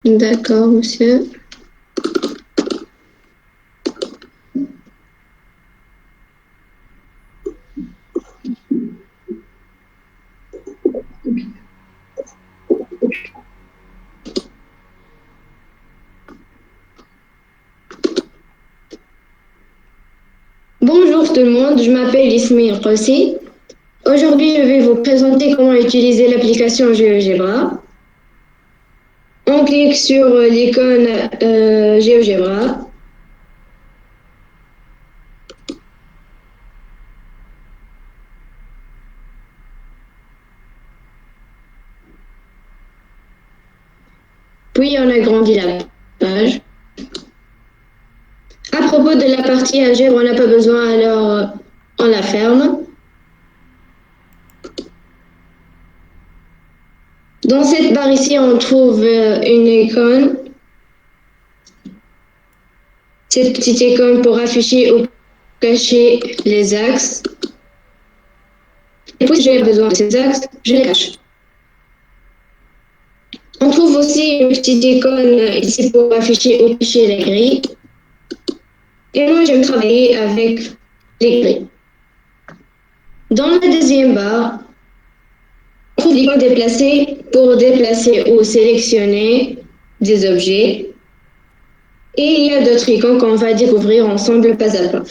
D'accord, monsieur. Bonjour tout le monde, je m'appelle Ismail Rossi. Aujourd'hui, je vais vous présenter comment utiliser l'application GeoGebra. On clique sur l'icône GeoGebra. Puis on agrandit la page. À propos de la partie algèbre, on n'a pas besoin, alors on la ferme. Dans cette barre ici, on trouve une icône. Cette petite icône pour afficher ou cacher les axes. Et puis, si j'ai besoin de ces axes, je les cache. On trouve aussi une petite icône ici pour afficher ou cacher les grilles. Et moi, j'aime travailler avec les grilles. Dans la deuxième barre, on trouve l'icône déplacer pour déplacer ou sélectionner des objets. Et il y a d'autres icônes qu'on va découvrir ensemble pas à pas.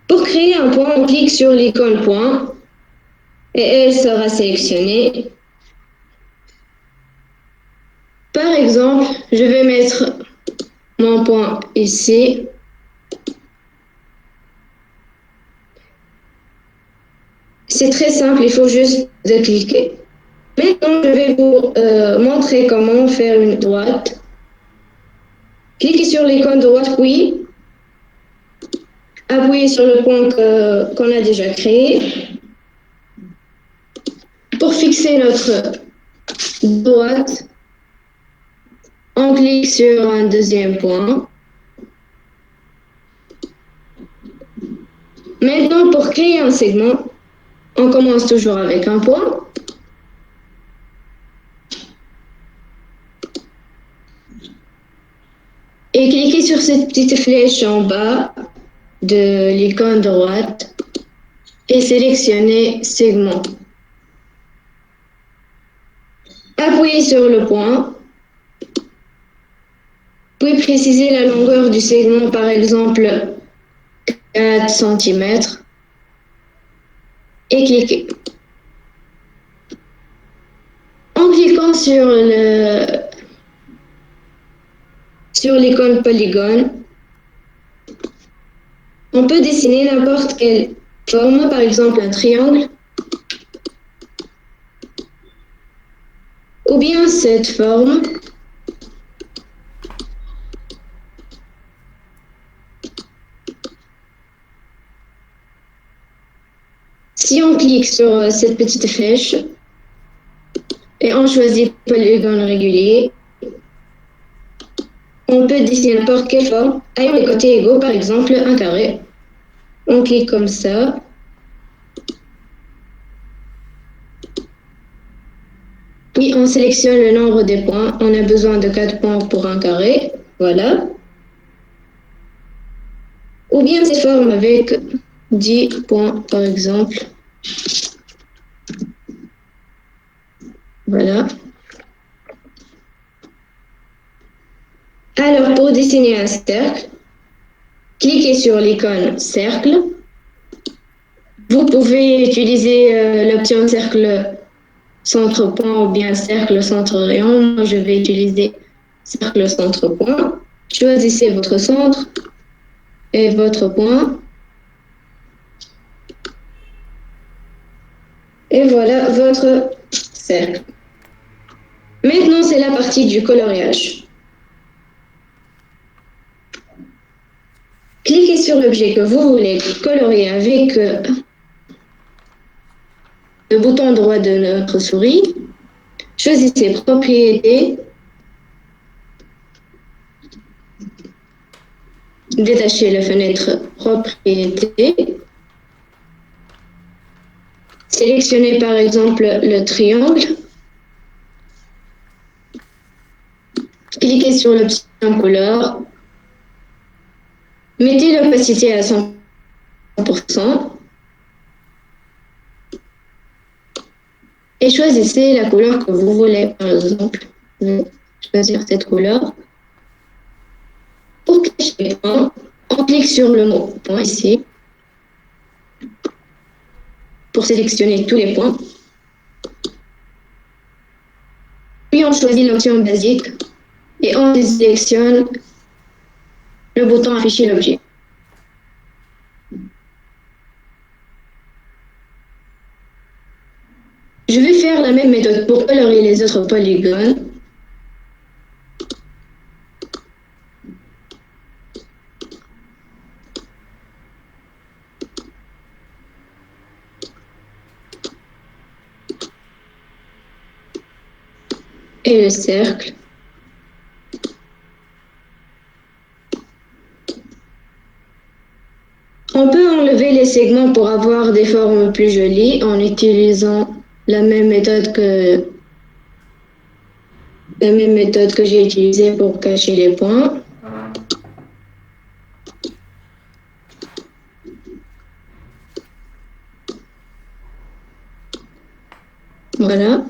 Pour créer un point, on clique sur l'icône point et elle sera sélectionnée. Par exemple, je vais mettre mon point ici. C'est très simple, il faut juste de cliquer. Maintenant, je vais vous montrer comment faire une droite. Cliquez sur l'icône droite, puis appuyez sur le point qu'on a déjà créé. Pour fixer notre droite, on clique sur un deuxième point. Maintenant, pour créer un segment, on commence toujours avec un point. Et cliquez sur cette petite flèche en bas de l'icône droite et sélectionnez segment. Appuyez sur le point, puis précisez la longueur du segment, par exemple 4 cm, et cliquez. En cliquant sur l'icône polygone, on peut dessiner n'importe quelle forme, par exemple un triangle, ou bien cette forme. Si on clique sur cette petite flèche et on choisit polygone régulier, on peut dessiner n'importe quelle forme ayant les côtés égaux, par exemple un carré. On clique comme ça. Puis on sélectionne le nombre des points. On a besoin de 4 points pour un carré. Voilà. Ou bien cette forme avec 10 points, par exemple. Voilà. Alors, pour dessiner un cercle, cliquez sur l'icône cercle. Vous pouvez utiliser l'option cercle centre-point ou bien cercle centre-rayon. Moi, je vais utiliser cercle centre-point. Choisissez votre centre et votre point. Et voilà votre cercle. Maintenant, c'est la partie du coloriage. Cliquez sur l'objet que vous voulez colorier avec le bouton droit de notre souris. Choisissez propriétés. Détachez la fenêtre propriétés. Sélectionnez par exemple le triangle. sur l'option couleur. Mettez l'opacité à 100% et choisissez la couleur que vous voulez. Par exemple, je vais choisir cette couleur. Pour cacher les points, on clique sur le mot point ici pour sélectionner tous les points. Puis on choisit l'option basique et on sélectionne le bouton afficher l'objet. Je vais faire la même méthode pour colorer les autres polygones. Et le cercle. On peut enlever les segments pour avoir des formes plus jolies en utilisant la même méthode que j'ai utilisée pour cacher les points. Voilà.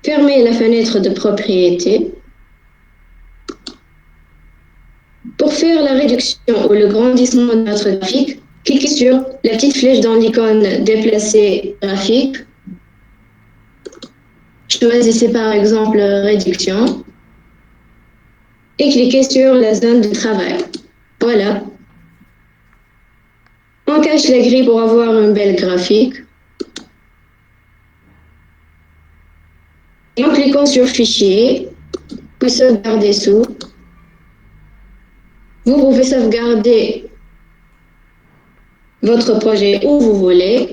Fermez la fenêtre de propriété. Pour faire la réduction ou le grandissement de notre graphique, cliquez sur la petite flèche dans l'icône déplacer graphique. Choisissez par exemple réduction et cliquez sur la zone de travail. Voilà. On cache la grille pour avoir une belle graphique. Et en cliquant sur Fichier, puis sauvegarder sous, vous pouvez sauvegarder votre projet où vous voulez.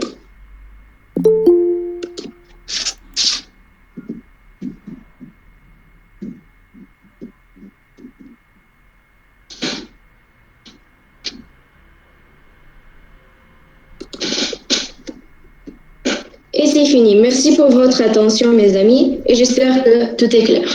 Et c'est fini. Merci pour votre attention, mes amis, et j'espère que tout est clair.